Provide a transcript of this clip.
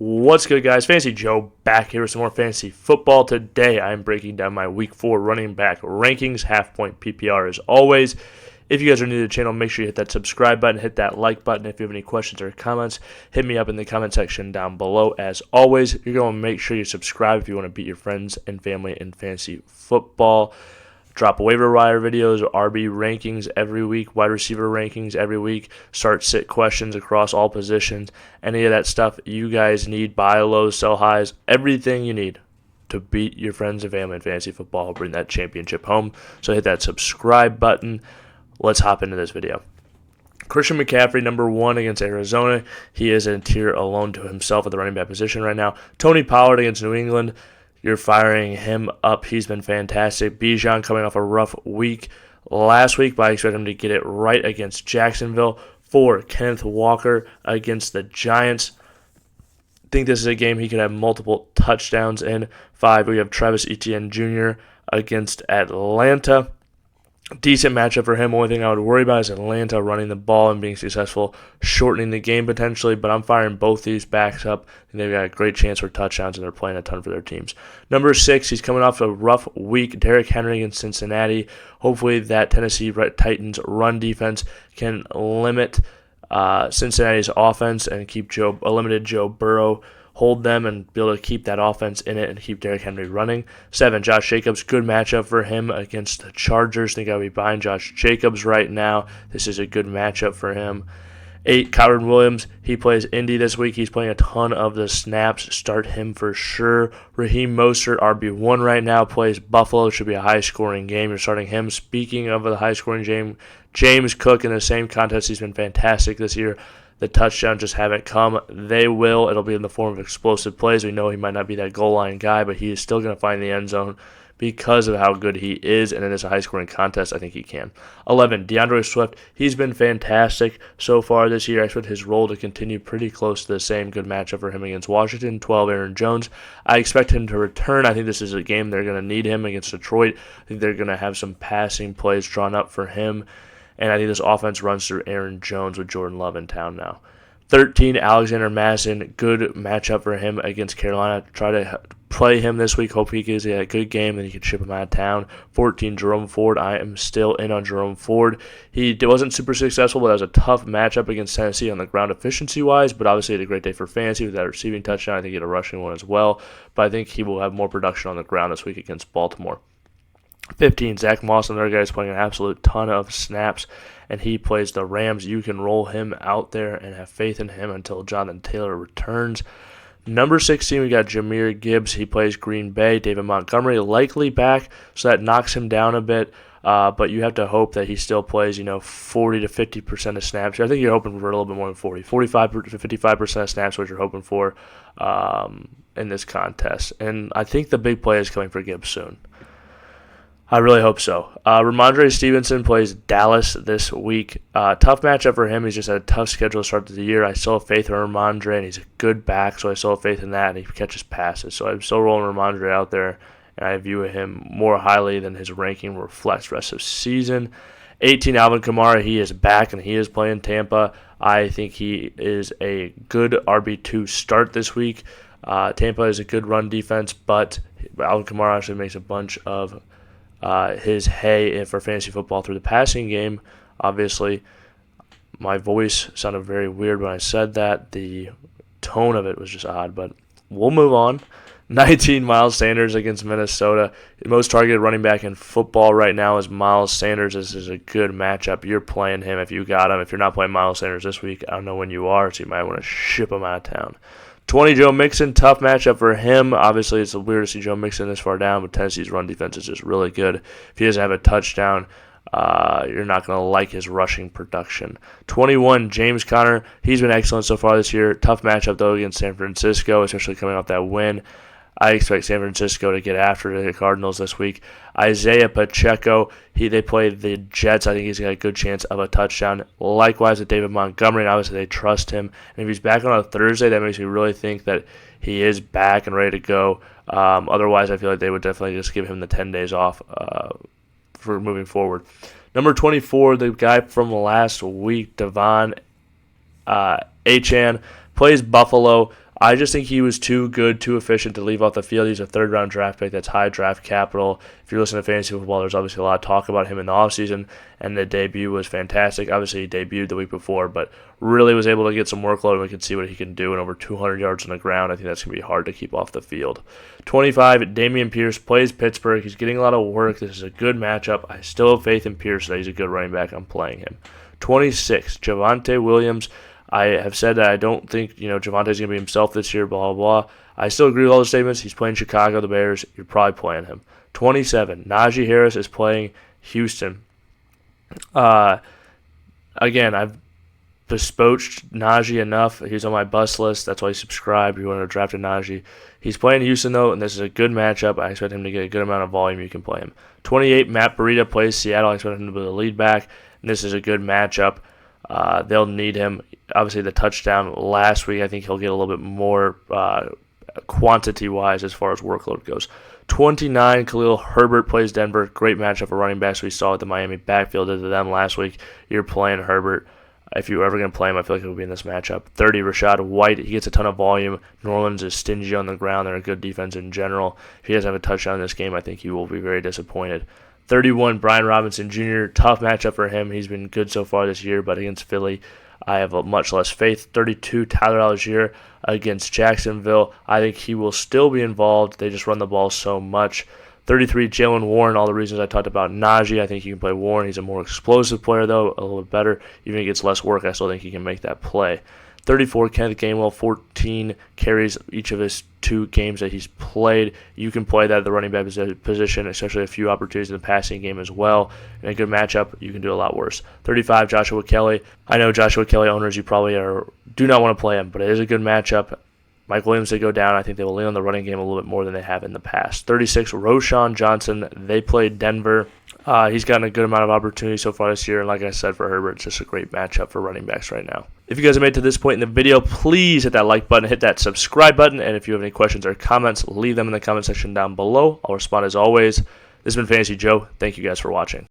What's good, guys? Fantasy Joe back here with some more fantasy football. Today, I'm breaking down my Week 4 running back rankings, half-point PPR as always. If you guys are new to the channel, make sure you hit that subscribe button, hit that like button. If you have any questions or comments, hit me up in the comment section down below. As always, you're going to make sure you subscribe if you want to beat your friends and family in fantasy football. Drop waiver wire videos, RB rankings every week, wide receiver rankings every week, start-sit questions across all positions, any of that stuff you guys need, buy lows, sell highs, everything you need to beat your friends and family in fantasy football, bring that championship home. So hit that subscribe button. Let's hop into this video. Christian McCaffrey, number 1 against Arizona. He is in a tier alone to himself at the running back position right now. Tony Pollard against New England. You're firing him up. He's been fantastic. Bijan coming off a rough week last week, but I expect him to get it right against Jacksonville. 4, Kenneth Walker against the Giants. I think this is a game he could have multiple touchdowns in. 5, we have Travis Etienne Jr. against Atlanta. Decent matchup for him. Only thing I would worry about is Atlanta running the ball and being successful, shortening the game potentially, but I'm firing both these backs up, and they've got a great chance for touchdowns, and they're playing a ton for their teams. Number 6, he's coming off a rough week. Derrick Henry against Cincinnati. Hopefully that Tennessee Titans run defense can limit Cincinnati's offense and keep a limited Joe Burrow, hold them and be able to keep that offense in it and keep Derrick Henry running. 7, Josh Jacobs, good matchup for him against the Chargers. I think I'll be buying Josh Jacobs right now. This is a good matchup for him. 8, Kyren Williams, he plays Indy this week. He's playing a ton of the snaps. Start him for sure. Raheem Mostert, RB1 right now, plays Buffalo. It should be a high-scoring game. You're starting him. Speaking of the high-scoring game, James Cook in the same contest. He's been fantastic this year. The touchdowns just haven't come. They will. It'll be in the form of explosive plays. We know he might not be that goal line guy, but he is still going to find the end zone because of how good he is, and it is a high-scoring contest. I think he can. 11, DeAndre Swift. He's been fantastic so far this year. I expect his role to continue pretty close to the same. Good matchup for him against Washington. 12, Aaron Jones. I expect him to return. I think this is a game they're going to need him against Detroit. I think they're going to have some passing plays drawn up for him. And I think this offense runs through Aaron Jones with Jordan Love in town now. 13, Alexander Madison. Good matchup for him against Carolina. Try to play him this week. Hope he gives you a good game, and you can ship him out of town. 14, Jerome Ford. I am still in on Jerome Ford. He wasn't super successful, but that was a tough matchup against Tennessee on the ground efficiency-wise, but obviously he had a great day for fantasy with that receiving touchdown. I think he had a rushing one as well, but I think he will have more production on the ground this week against Baltimore. 15, Zach Moss, another guy is playing an absolute ton of snaps, and he plays the Rams. You can roll him out there and have faith in him until Jonathan Taylor returns. Number 16, we got Jamir Gibbs. He plays Green Bay. David Montgomery likely back, so that knocks him down a bit, but you have to hope that he still plays, 40 to 50% of snaps. I think you're hoping for a little bit more than 40. 45 to 55% of snaps is what you're hoping for in this contest, and I think the big play is coming for Gibbs soon. I really hope so. Ramondre Stevenson plays Dallas this week. Tough matchup for him. He's just had a tough schedule to start the year. I still have faith in Ramondre, and he's a good back, so I still have faith in that, and he catches passes. So I'm still rolling Ramondre out there, and I view him more highly than his ranking reflects the rest of the season. 18, Alvin Kamara. He is back, and he is playing Tampa. I think he is a good RB2 start this week. Tampa is a good run defense, but Alvin Kamara actually makes a bunch of his hay for fantasy football through the passing game. Obviously, my voice sounded very weird when I said that. The tone of it was just odd, but we'll move on. 19, Miles Sanders against Minnesota. The most targeted running back in football right now is Miles Sanders. This is a good matchup. You're playing him if you got him. If you're not playing Miles Sanders this week, I don't know when you are, so you might want to ship him out of town. 20, Joe Mixon, tough matchup for him. Obviously, it's weird to see Joe Mixon this far down, but Tennessee's run defense is just really good. If he doesn't have a touchdown, you're not going to like his rushing production. 21, James Conner. He's been excellent so far this year. Tough matchup, though, against San Francisco, especially coming off that win. I expect San Francisco to get after the Cardinals this week. Isaiah Pacheco, they play the Jets. I think he's got a good chance of a touchdown. Likewise with David Montgomery, and obviously they trust him. And if he's back on a Thursday, that makes me really think that he is back and ready to go. Otherwise, I feel like they would definitely just give him the 10 days off for moving forward. Number 24, the guy from last week, Etienne, plays Buffalo. I just think he was too good, too efficient to leave off the field. He's a third-round draft pick. That's high draft capital. If you're listening to fantasy football, there's obviously a lot of talk about him in the offseason, and the debut was fantastic. Obviously, he debuted the week before, but really was able to get some workload, and we can see what he can do, and over 200 yards on the ground. I think that's going to be hard to keep off the field. 25, Dameon Pierce plays Pittsburgh. He's getting a lot of work. This is a good matchup. I still have faith in Pierce that he's a good running back. I'm playing him. 26, Javonte Williams. I have said that I don't think, Javonte's going to be himself this year, blah, blah, blah. I still agree with all the statements. He's playing Chicago, the Bears. You're probably playing him. 27, Najee Harris is playing Houston. Again, I've bespoached Najee enough. He's on my bust list. That's why you subscribe. You want to draft a Najee. He's playing Houston, though, and this is a good matchup. I expect him to get a good amount of volume. You can play him. 28, Matt Breida plays Seattle. I expect him to be the lead back, and this is a good matchup. They'll need him. Obviously, the touchdown last week, I think he'll get a little bit more quantity-wise as far as workload goes. 29, Khalil Herbert plays Denver. Great matchup for running backs. We saw what the Miami backfield did to them last week. You're playing Herbert. If you're ever going to play him, I feel like it would be in this matchup. 30, Rashad White. He gets a ton of volume. New Orleans is stingy on the ground. They're a good defense in general. If he doesn't have a touchdown in this game, I think he will be very disappointed. 31, Brian Robinson Jr. Tough matchup for him. He's been good so far this year, but against Philly, I have much less faith. 32, Tyler Algier against Jacksonville. I think he will still be involved. They just run the ball so much. 33, Jalen Warren. All the reasons I talked about Najee. I think you can play Warren. He's a more explosive player, though, a little bit better. Even if he gets less work, I still think he can make that play. 34, Kenneth Gainwell, 14 carries each of his 2 games that he's played. You can play that at the running back position, especially a few opportunities in the passing game as well. In a good matchup, you can do a lot worse. 35, Joshua Kelly. I know Joshua Kelly owners, you probably do not want to play him, but it is a good matchup. Mike Williams, they go down. I think they will lean on the running game a little bit more than they have in the past. 36, Roschon Johnson. They played Denver. He's gotten a good amount of opportunity so far this year, and like I said, for Herbert, it's just a great matchup for running backs right now. If you guys have made it to this point in the video, please hit that like button, hit that subscribe button, and if you have any questions or comments, leave them in the comment section down below. I'll respond as always. This has been Fantasy Joe. Thank you guys for watching.